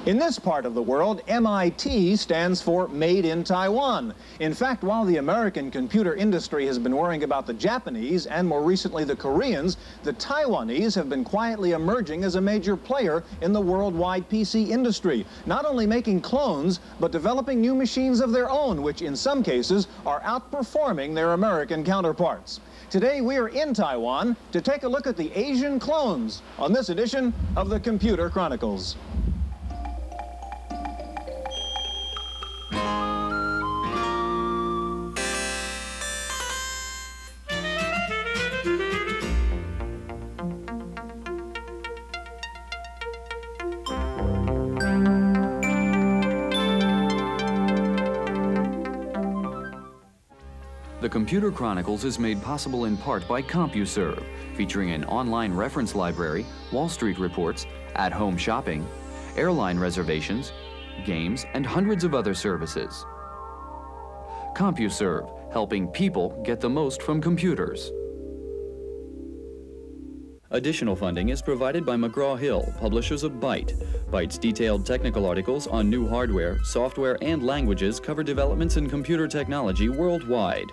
In this part of the world, MIT stands for Made in Taiwan. In fact, while the American computer industry has been worrying about the Japanese and more recently the Koreans, the Taiwanese have been quietly emerging as a major player in the worldwide PC industry, not only making clones, but developing new machines of their own, which in some cases are outperforming their American counterparts. Today we are in Taiwan to take a look at the Asian clones on this edition of the Computer Chronicles. The Computer Chronicles is made possible in part by CompuServe, featuring an online reference library, Wall Street reports, at-home shopping, airline reservations, games, and hundreds of other services. CompuServe, helping people get the most from computers. Additional funding is provided by McGraw-Hill, publishers of Byte. Byte's detailed technical articles on new hardware, software, and languages cover developments in computer technology worldwide.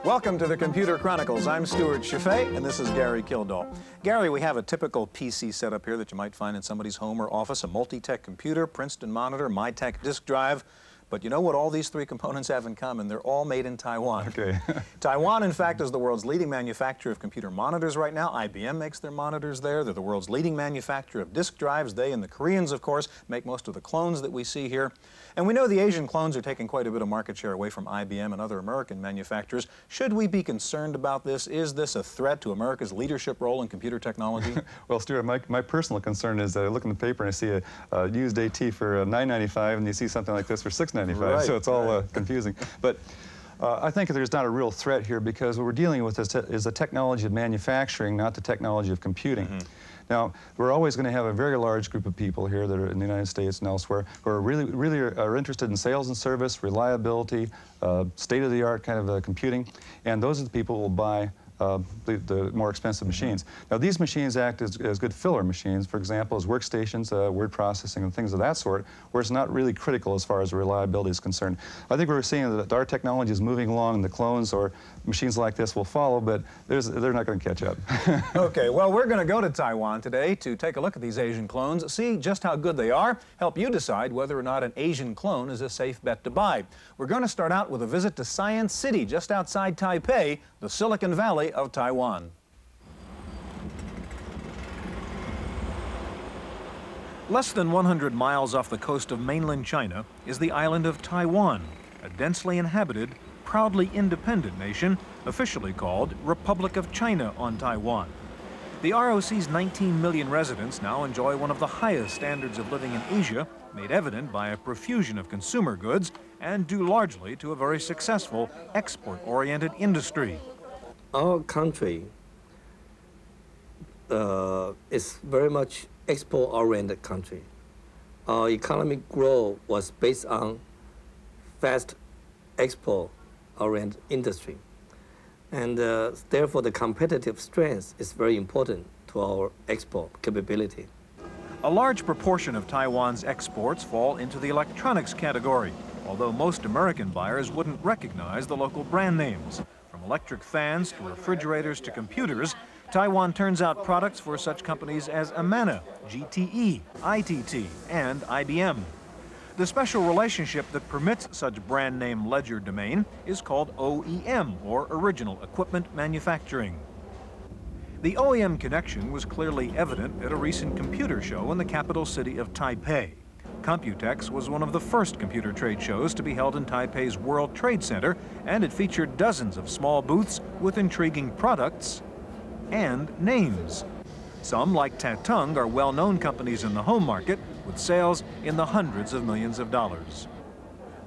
Welcome to the Computer Chronicles. I'm Stuart Chaffee, and this is Gary Kildall. Gary, we have a typical PC setup here that you might find in somebody's home or office, a Multitech computer, Princeton monitor, Mitac disk drive. But you know what all these three components have in common? They're all made in Taiwan. Okay. Taiwan, in fact, is the world's leading manufacturer of computer monitors right now. IBM makes their monitors there. They're the world's leading manufacturer of disk drives. They and the Koreans, of course, make most of the clones that we see here. And we know the Asian clones are taking quite a bit of market share away from IBM and other American manufacturers. Should we be concerned about this? Is this a threat to America's leadership role in computer technology? Well, Stuart, my personal concern is that I look in the paper and I see a used AT for $9.95 and you see something like this for $6.95. Right, so it's all confusing. But I think there's not a real threat here because what we're dealing with is the technology of manufacturing, not the technology of computing. Mm-hmm. Now, we're always going to have a very large group of people here that are in the United States and elsewhere who are really are interested in sales and service, reliability, state-of-the-art kind of computing, and those are the people who will buy the more expensive machines. Now, these machines act as good filler machines, for example, as workstations, word processing, and things of that sort, where it's not really critical as far as reliability is concerned. I think we're seeing that our technology is moving along, and the clones or machines like this will follow, but they're not going to catch up. Okay, well, we're going to go to Taiwan today to take a look at these Asian clones, see just how good they are, help you decide whether or not an Asian clone is a safe bet to buy. We're going to start out with a visit to Science City, just outside Taipei, the Silicon Valley of Taiwan. Less than 100 miles off the coast of mainland China is the island of Taiwan, a densely inhabited, proudly independent nation, officially called Republic of China on Taiwan. The ROC's 19 million residents now enjoy one of the highest standards of living in Asia, made evident by a profusion of consumer goods and due largely to a very successful export-oriented industry. Our country is very much export-oriented country. Our economic growth was based on fast export-oriented industry. And therefore, the competitive strength is very important to our export capability. A large proportion of Taiwan's exports fall into the electronics category, although most American buyers wouldn't recognize the local brand names. From electric fans to refrigerators to computers, Taiwan turns out products for such companies as Amana, GTE, ITT, and IBM. The special relationship that permits such brand name ledger domain is called OEM, or Original Equipment Manufacturing. The OEM connection was clearly evident at a recent computer show in the capital city of Taipei. Computex was one of the first computer trade shows to be held in Taipei's World Trade Center, and it featured dozens of small booths with intriguing products and names. Some, like Tatung, are well-known companies in the home market with sales in the hundreds of millions of dollars.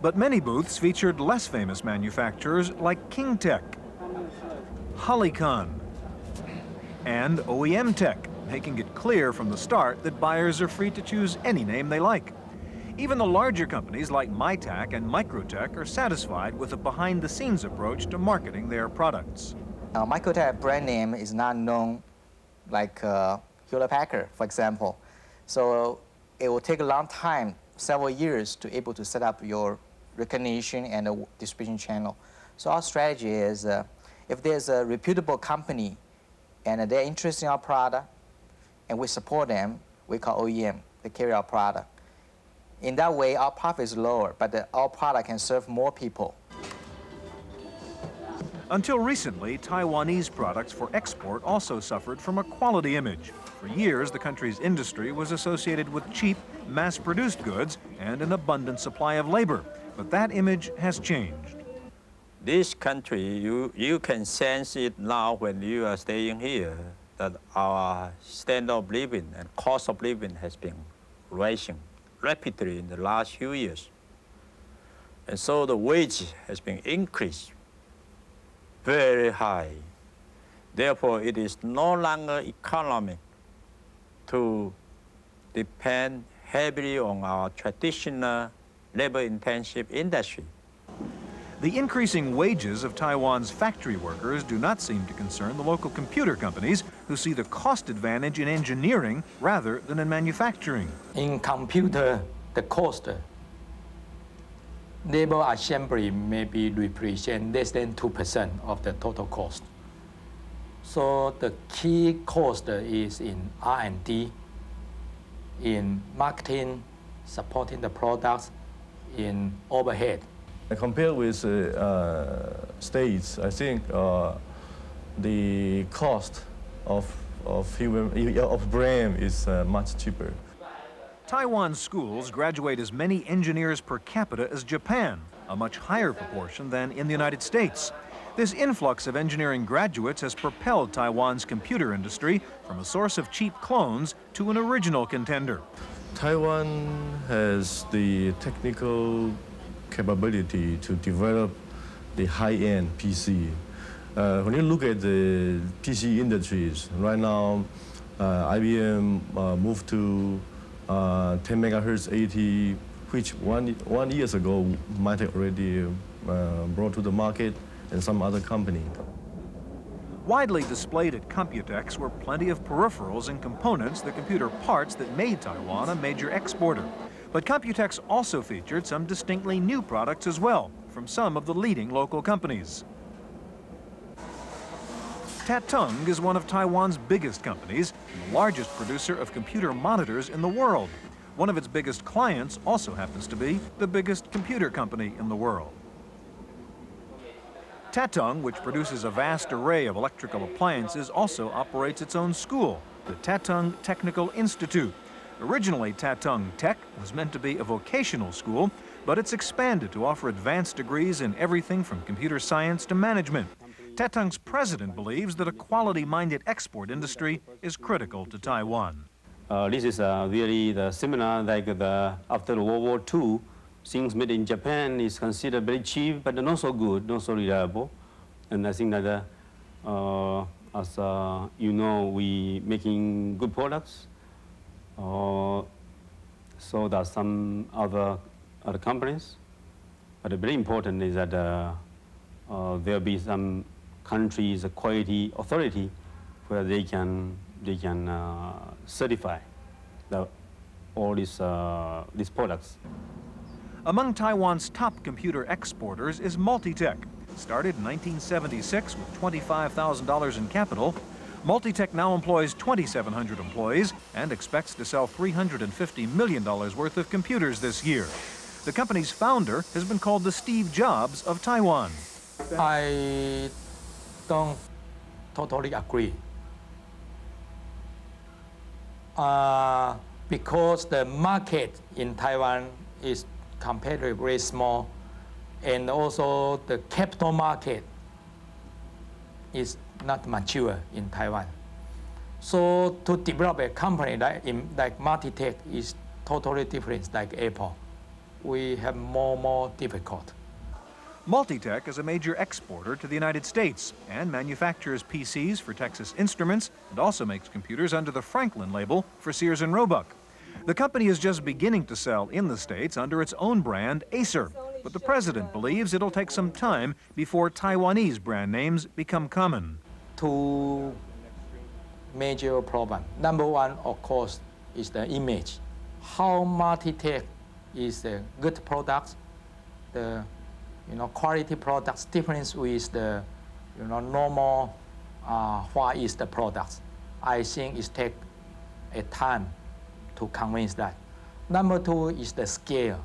But many booths featured less famous manufacturers like Kingtech, Hollycon, and OEM Tech, making it clear from the start that buyers are free to choose any name they like. Even the larger companies like Mitac and Microtek are satisfied with a behind-the-scenes approach to marketing their products. Microtek brand name is not known like Hewlett-Packard, for example. So it will take a long time, several years, to able to set up your recognition and a distribution channel. So our strategy is, if there's a reputable company and they're interested in our product, and we support them, we call OEM, they carry our product. In that way, our profit is lower, but our product can serve more people. Until recently, Taiwanese products for export also suffered from a quality image. For years, the country's industry was associated with cheap, mass-produced goods and an abundant supply of labor. But that image has changed. This country, you can sense it now when you are staying here, that our standard of living and cost of living has been rising rapidly in the last few years. And so the wage has been increased very high. Therefore, it is no longer economic to depend heavily on our traditional labor-intensive industry. The increasing wages of Taiwan's factory workers do not seem to concern the local computer companies, who see the cost advantage in engineering rather than in manufacturing. In computer, the cost, labor assembly maybe represent less than 2% of the total cost. So the key cost is in R&D, in marketing, supporting the products, in overhead. Compared with states, I think the cost of brain is much cheaper. Taiwan schools graduate as many engineers per capita as Japan, a much higher proportion than in the United States. This influx of engineering graduates has propelled Taiwan's computer industry from a source of cheap clones to an original contender. Taiwan has the technical capability to develop the high-end PC. When you look at the PC industries, right now, IBM moved to 10 megahertz 80, which one years ago Mitac already brought to the market, and some other company. Widely displayed at Computex were plenty of peripherals and components, the computer parts that made Taiwan a major exporter. But Computex also featured some distinctly new products as well, from some of the leading local companies. Tatung is one of Taiwan's biggest companies and the largest producer of computer monitors in the world. One of its biggest clients also happens to be the biggest computer company in the world. Tatung, which produces a vast array of electrical appliances, also operates its own school, the Tatung Technical Institute. Originally, Tatung Tech was meant to be a vocational school, but it's expanded to offer advanced degrees in everything from computer science to management. Tatung's president believes that a quality-minded export industry is critical to Taiwan. This is really similar like after World War II. Things made in Japan is considered very cheap, but not so good, not so reliable. And I think that, as you know, we making good products. So that some other companies. But very important is that there'll be some countries' quality authority where they can certify all these products. Among Taiwan's top computer exporters is Multitech. Started in 1976 with $25,000 in capital, Multitech now employs 2,700 employees and expects to sell $350 million worth of computers this year. The company's founder has been called the Steve Jobs of Taiwan. I don't totally agree. Because the market in Taiwan is comparatively small, and also the capital market is not mature in Taiwan. So to develop a company like Multitech is totally different like Apple. We have more difficult. Multitech is a major exporter to the United States and manufactures PCs for Texas Instruments and also makes computers under the Franklin label for Sears and Roebuck. The company is just beginning to sell in the States under its own brand, Acer, but the president believes it'll take some time before Taiwanese brand names become common. two major problems. Number one, of course, is the image. How Multitech is a good product, the quality products difference with the normal Far East products. I think it takes a time to convince that. Number two is the scale.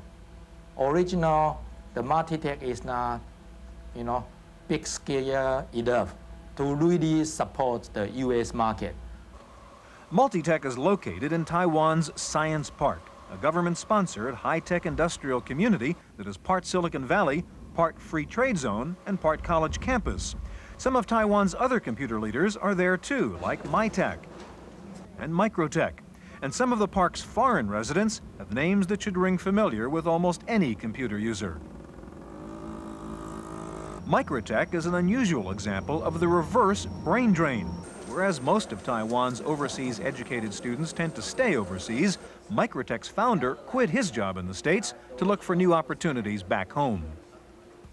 Original, the Multitech is not, big scale enough to really support the US market. Multitech is located in Taiwan's Science Park, a government-sponsored high-tech industrial community that is part Silicon Valley, part free trade zone, and part college campus. Some of Taiwan's other computer leaders are there too, like Mitac and Microtek. And some of the park's foreign residents have names that should ring familiar with almost any computer user. Microtek is an unusual example of the reverse brain drain. Whereas most of Taiwan's overseas educated students tend to stay overseas, Microtek's founder quit his job in the States to look for new opportunities back home.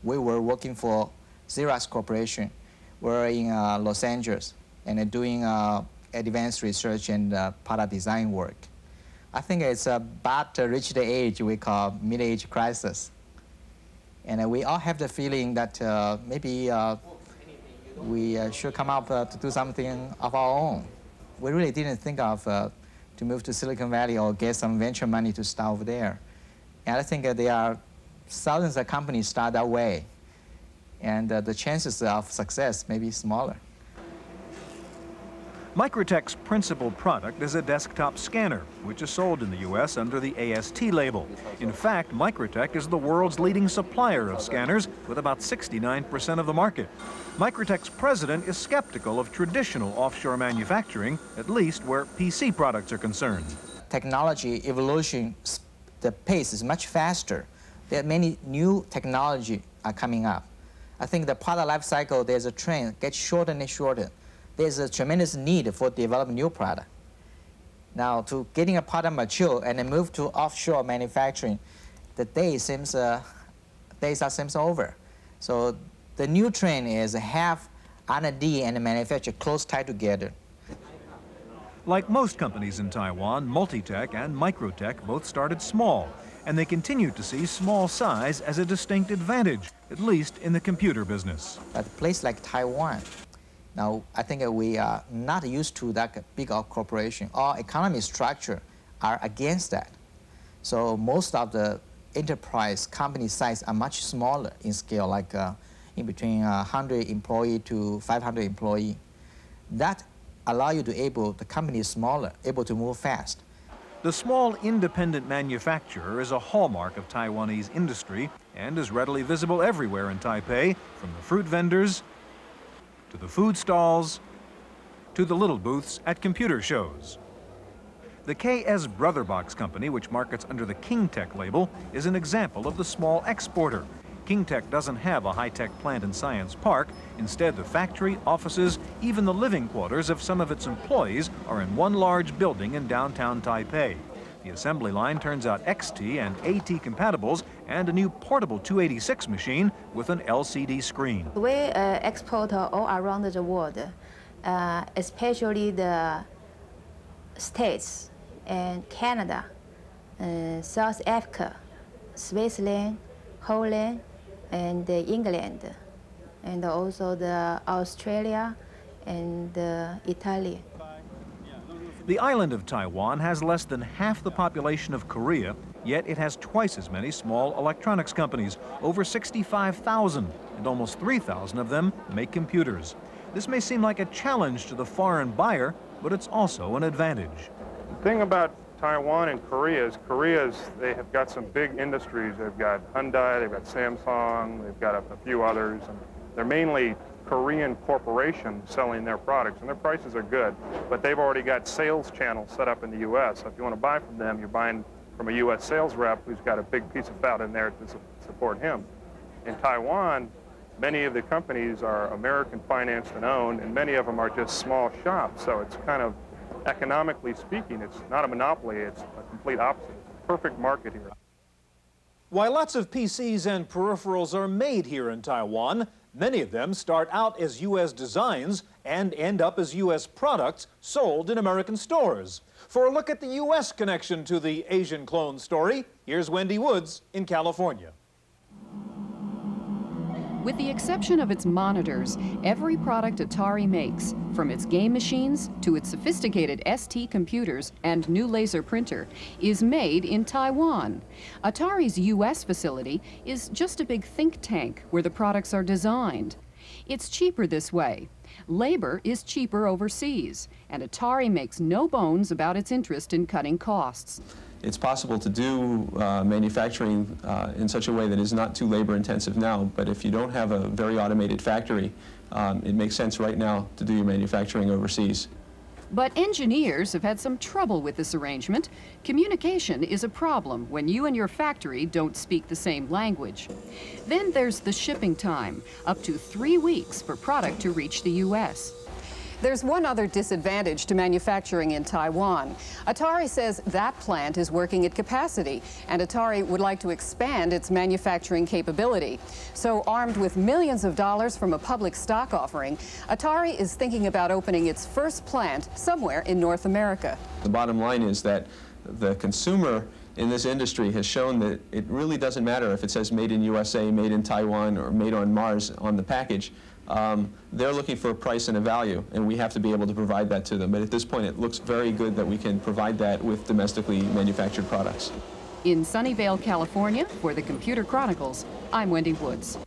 We were working for Xerox Corporation. We're in Los Angeles and doing advanced research and product design work. I think it's about to reach the age we call mid-age crisis. And we all have the feeling that maybe we should come up to do something of our own. We really didn't think of to move to Silicon Valley or get some venture money to start over there. And I think there are thousands of companies start that way. And the chances of success may be smaller. Microtek's principal product is a desktop scanner, which is sold in the U.S. under the AST label. In fact, Microtek is the world's leading supplier of scanners, with about 69% of the market. Microtek's president is skeptical of traditional offshore manufacturing, at least where PC products are concerned. Technology evolution, the pace is much faster. There are many new technology are coming up. I think the product life cycle, there's a trend, gets shorter and shorter. There's a tremendous need for developing new product. Now, to getting a product mature and then move to offshore manufacturing, the days seems over. So the new trend is have R&D and manufacture close tied together. Like most companies in Taiwan, Multitech and Microtek both started small, and they continue to see small size as a distinct advantage, at least in the computer business. But a place like Taiwan, now I think we are not used to that big of corporation. Our economic structure are against that. So most of the enterprise company size are much smaller in scale, like in between 100 employee to 500 employee. That allow you to the company is smaller, able to move fast. The small independent manufacturer is a hallmark of Taiwanese industry and is readily visible everywhere in Taipei, from the fruit vendors to the food stalls to the little booths at computer shows. The KS Brotherbox company, which markets under the KingTech label, is an example of the small exporter. KingTech doesn't have a high-tech plant in Science Park. Instead, the factory, offices, even the living quarters of some of its employees are in one large building in downtown Taipei. The assembly line turns out XT and AT compatibles and a new portable 286 machine with an LCD screen. We export all around the world, especially the States and Canada, South Africa, Switzerland, Holland, and England, and also the Australia and Italy. The island of Taiwan has less than half the population of Korea, yet it has twice as many small electronics companies, over 65,000, and almost 3,000 of them make computers. This may seem like a challenge to the foreign buyer, but it's also an advantage. The thing about Taiwan and Korea is they have got some big industries. They've got Hyundai, they've got Samsung, they've got a few others. And they're mainly Korean corporations selling their products, and their prices are good. But they've already got sales channels set up in the U.S. So if you want to buy from them, you're buying from a U.S. sales rep who's got a big piece of fat in there to support him. In Taiwan, many of the companies are American financed and owned, and many of them are just small shops. So it's kind of, economically speaking, it's not a monopoly, it's a complete opposite. It's a perfect market here. While lots of PCs and peripherals are made here in Taiwan, many of them start out as U.S. designs and end up as U.S. products sold in American stores. For a look at the U.S. connection to the Asian clone story, here's Wendy Woods in California. With the exception of its monitors, every product Atari makes, from its game machines to its sophisticated ST computers and new laser printer, is made in Taiwan. Atari's U.S. facility is just a big think tank where the products are designed. It's cheaper this way. Labor is cheaper overseas, and Atari makes no bones about its interest in cutting costs. It's possible to do manufacturing in such a way that is not too labor intensive now, but if you don't have a very automated factory, it makes sense right now to do your manufacturing overseas. But engineers have had some trouble with this arrangement. Communication is a problem when you and your factory don't speak the same language. Then there's the shipping time, up to 3 weeks for product to reach the U.S. There's one other disadvantage to manufacturing in Taiwan. Atari says that plant is working at capacity, and Atari would like to expand its manufacturing capability. So, armed with millions of dollars from a public stock offering, Atari is thinking about opening its first plant somewhere in North America. The bottom line is that the consumer in this industry has shown that it really doesn't matter if it says made in USA, made in Taiwan, or made on Mars on the package. They're looking for a price and a value, and we have to be able to provide that to them. But at this point, it looks very good that we can provide that with domestically manufactured products. In Sunnyvale, California, for the Computer Chronicles, I'm Wendy Woods.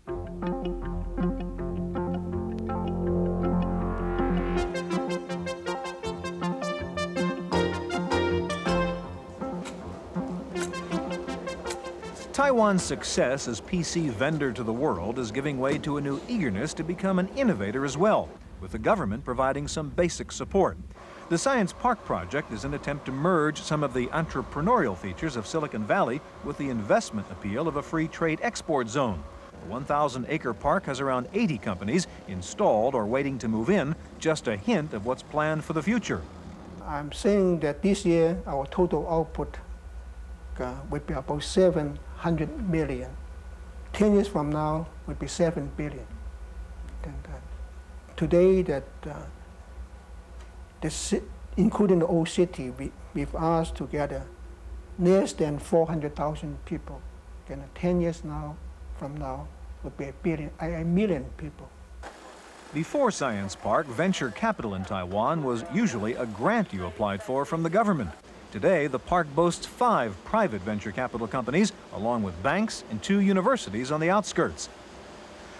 Taiwan's success as PC vendor to the world is giving way to a new eagerness to become an innovator as well, with the government providing some basic support. The Science Park project is an attempt to merge some of the entrepreneurial features of Silicon Valley with the investment appeal of a free trade export zone. The 1,000-acre park has around 80 companies installed or waiting to move in, just a hint of what's planned for the future. I'm saying that this year our total output would be about 700 million. 10 years from now would be 7 billion. Today, including the old city, we've asked to gather less than 400,000 people. 10 years from now would be a million people. Before Science Park, venture capital in Taiwan was usually a grant you applied for from the government. Today, the park boasts 5 private venture capital companies, along with banks and 2 universities on the outskirts.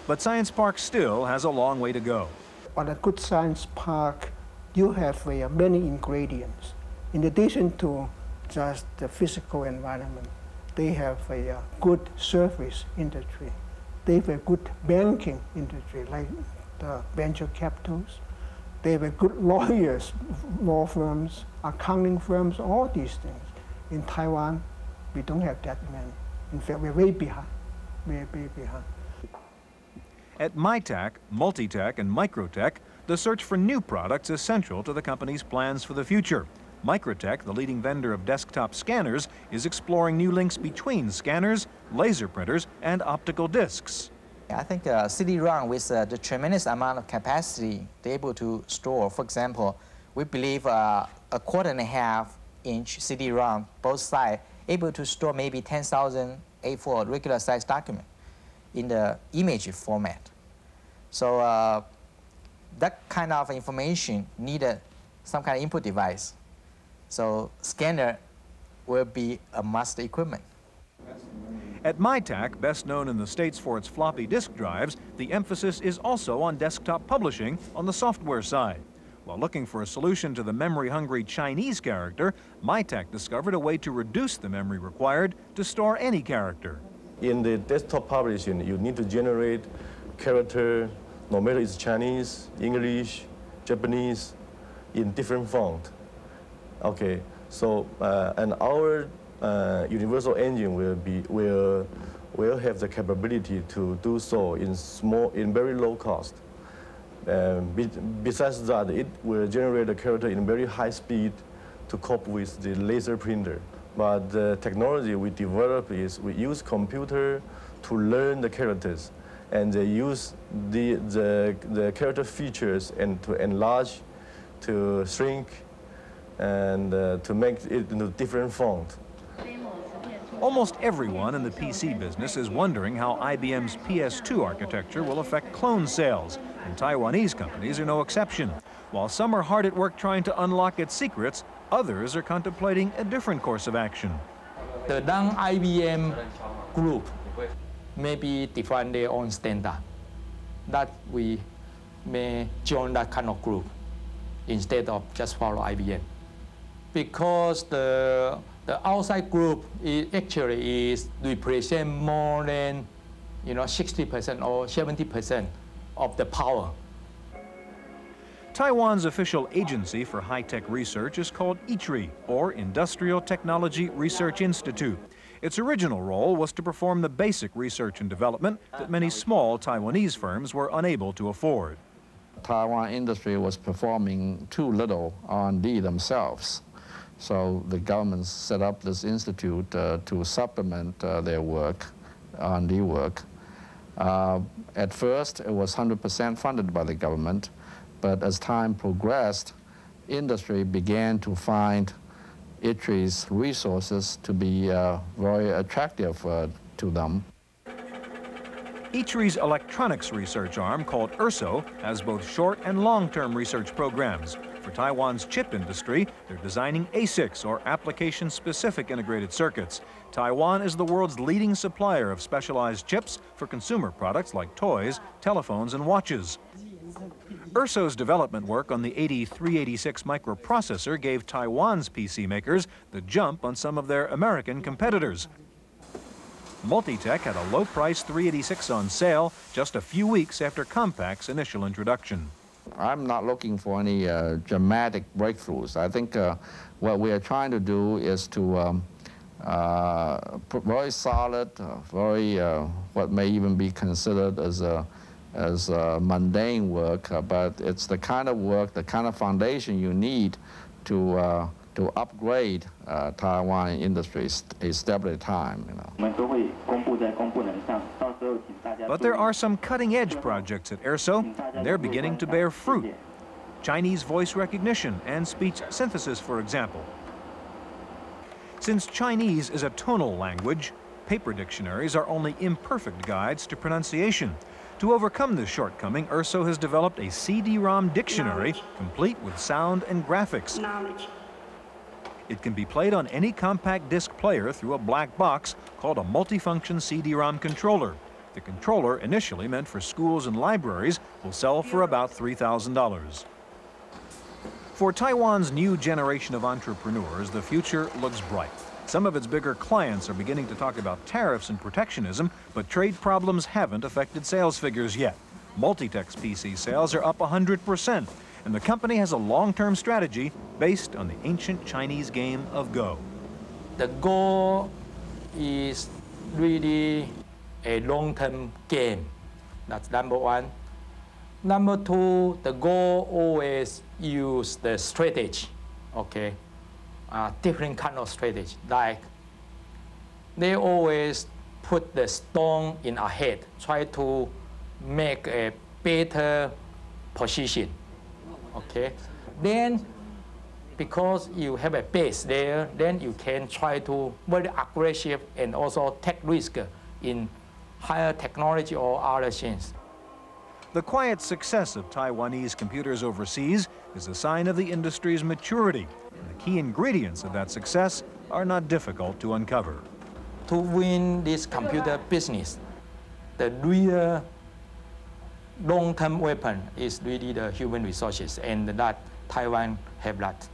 But Science Park still has a long way to go. On a good science park, you have many ingredients. In addition to just the physical environment, they have a good service industry. They have a good banking industry, like the venture capitals. They have a good lawyers, law firms, accounting firms, all these things. In Taiwan, we don't have that many. In fact, we're way behind. We're way behind. At Mitac, Multitech, and Microtek, the search for new products is central to the company's plans for the future. Microtek, the leading vendor of desktop scanners, is exploring new links between scanners, laser printers, and optical discs. I think CD-ROM with the tremendous amount of capacity they're able to store. For example, we believe a 1.5-inch CD-ROM, both sides, able to store maybe 10,000 A4 regular size document in the image format. So that kind of information needed some kind of input device. So scanner will be a must equipment. At Mitac, best known in the States for its floppy disk drives, the emphasis is also on desktop publishing on the software side. While looking for a solution to the memory-hungry Chinese character, Mitac discovered a way to reduce the memory required to store any character. In the desktop publishing, you need to generate character, no matter it's Chinese, English, Japanese, in different font. Okay, so and our universal engine will have the capability to do so in very low cost. Besides that, it will generate a character in very high speed to cope with the laser printer. But the technology we develop is we use computer to learn the characters, and they use the character features and to enlarge, to shrink, and to make it into different font. Almost everyone in the PC business is wondering how IBM's PS2 architecture will affect clone sales, and Taiwanese companies are no exception. While some are hard at work trying to unlock its secrets, others are contemplating a different course of action. The non-IBM group maybe define their own standard, that we may join that kind of group instead of just follow IBM. Because the outside group actually represent more than 60% or 70% of the power. Taiwan's official agency for high-tech research is called ITRI, or Industrial Technology Research Institute. Its original role was to perform the basic research and development that many small Taiwanese firms were unable to afford. Taiwan industry was performing too little R&D themselves. So the government set up this institute to supplement their work, R&D work. At first, it was 100% funded by the government, but as time progressed, industry began to find ITRI's resources to be very attractive to them. ITRI's electronics research arm, called ERSO, has both short and long-term research programs. For Taiwan's chip industry, they're designing ASICs, or application-specific integrated circuits. Taiwan is the world's leading supplier of specialized chips for consumer products like toys, telephones, and watches. ERSO's development work on the 8386 microprocessor gave Taiwan's PC makers the jump on some of their American competitors. Multitech had a low-price 386 on sale just a few weeks after Compact's initial introduction. I'm not looking for any dramatic breakthroughs. I think what we are trying to do is to put very solid, very what may even be considered as mundane work, but it's the kind of work, the kind of foundation you need to upgrade Taiwan industries a step at a time. But there are some cutting-edge projects at ERSO, and they're beginning to bear fruit. Chinese voice recognition and speech synthesis, for example. Since Chinese is a tonal language, paper dictionaries are only imperfect guides to pronunciation. To overcome this shortcoming, ERSO has developed a CD-ROM dictionary complete with sound and graphics. It can be played on any compact disc player through a black box called a multifunction CD-ROM controller. The controller, initially meant for schools and libraries, will sell for about $3,000. For Taiwan's new generation of entrepreneurs, the future looks bright. Some of its bigger clients are beginning to talk about tariffs and protectionism, but trade problems haven't affected sales figures yet. Multitech's PC sales are up 100%, and the company has a long-term strategy based on the ancient Chinese game of Go. The Go is really a long-term game. That's number one. Number two, the Go always use the strategy, okay? Different kind of strategy, like they always put the stone in ahead, try to make a better position, okay? Then, because you have a base there, then you can try to very aggressive and also take risk in higher technology or other things. The quiet success of Taiwanese computers overseas is a sign of the industry's maturity, and the key ingredients of that success are not difficult to uncover. To win this computer business, the real long-term weapon is really the human resources, and that Taiwan have that.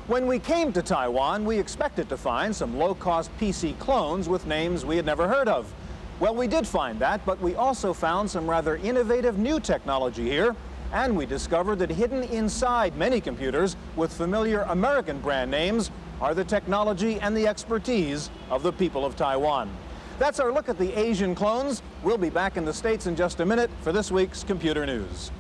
When we came to Taiwan, we expected to find some low-cost PC clones with names we had never heard of. Well, we did find that, but we also found some rather innovative new technology here, and we discovered that hidden inside many computers with familiar American brand names are the technology and the expertise of the people of Taiwan. That's our look at the Asian clones. We'll be back in the States in just a minute for this week's Computer News.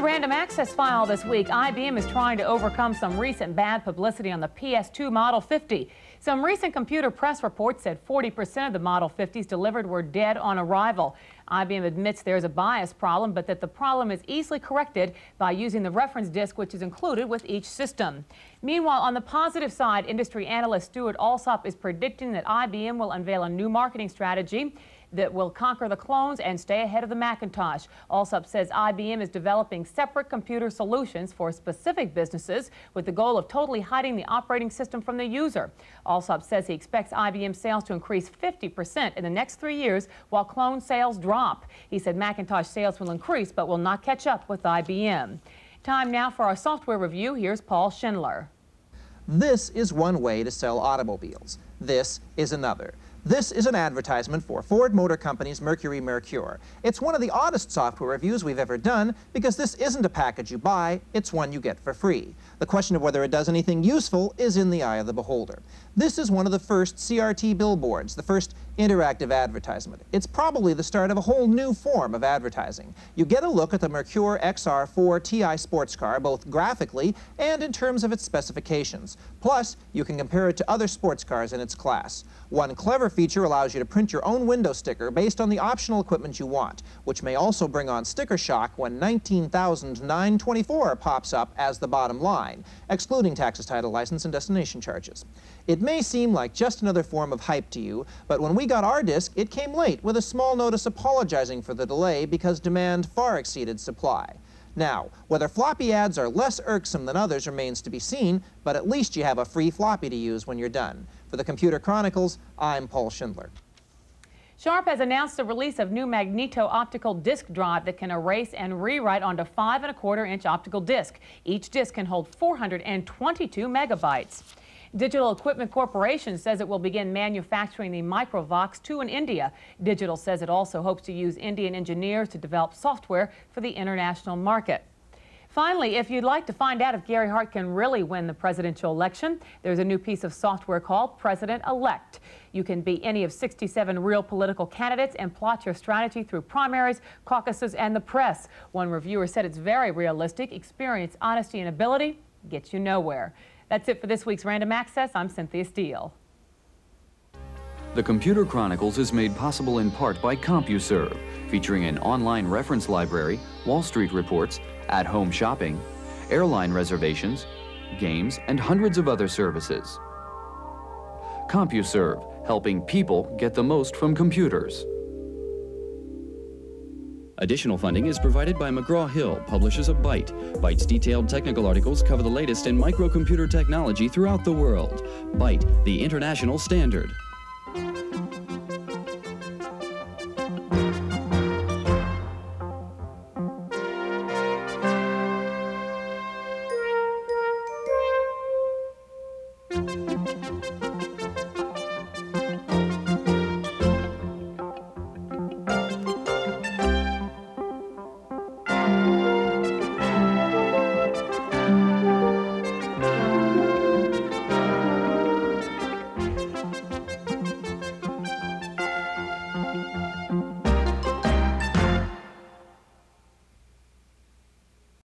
Random access Access File this week, IBM is trying to overcome some recent bad publicity on the PS2 Model 50. Some recent computer press reports said 40% of the Model 50s delivered were dead on arrival. IBM admits there's a bias problem, but that the problem is easily corrected by using the reference disk, which is included with each system. Meanwhile, on the positive side, industry analyst Stuart Alsop is predicting that IBM will unveil a new marketing strategy that will conquer the clones and stay ahead of the Macintosh. Alsop says IBM is developing separate computer solutions for specific businesses with the goal of totally hiding the operating system from the user. Alsop says he expects IBM sales to increase 50% in the next 3 years while clone sales drop. He said Macintosh sales will increase but will not catch up with IBM. Time now for our software review. Here's Paul Schindler. This is one way to sell automobiles. This is another. This is an advertisement for Ford Motor Company's Mercury Mercure. It's one of the oddest software reviews we've ever done because this isn't a package you buy, it's one you get for free. The question of whether it does anything useful is in the eye of the beholder. This is one of the first CRT billboards, the first interactive advertisement. It's probably the start of a whole new form of advertising. You get a look at the Mercure XR4 TI sports car, both graphically and in terms of its specifications. Plus, you can compare it to other sports cars in its class. One clever feature allows you to print your own window sticker based on the optional equipment you want, which may also bring on sticker shock when 19,924 pops up as the bottom line, excluding taxes, title, license, and destination charges. It may seem like just another form of hype to you, but when we got our disc, it came late with a small notice apologizing for the delay because demand far exceeded supply. Now, whether floppy ads are less irksome than others remains to be seen, but at least you have a free floppy to use when you're done. For the Computer Chronicles, I'm Paul Schindler. Sharp has announced the release of new magneto-optical disk drive that can erase and rewrite onto 5¼ optical disc. Each disc can hold 422 megabytes. Digital Equipment Corporation says it will begin manufacturing the Microvox 2 in India. Digital says it also hopes to use Indian engineers to develop software for the international market. Finally, if you'd like to find out if Gary Hart can really win the presidential election, there's a new piece of software called President-Elect. You can be any of 67 real political candidates and plot your strategy through primaries, caucuses, and the press. One reviewer said it's very realistic. Experience, honesty, and ability gets you nowhere. That's it for this week's Random Access. I'm Cynthia Steele. The Computer Chronicles is made possible in part by CompuServe, featuring an online reference library, Wall Street reports, at-home shopping, airline reservations, games, and hundreds of other services. CompuServe, helping people get the most from computers. Additional funding is provided by McGraw-Hill, publishers of Byte. Byte's detailed technical articles cover the latest in microcomputer technology throughout the world. Byte, the international standard.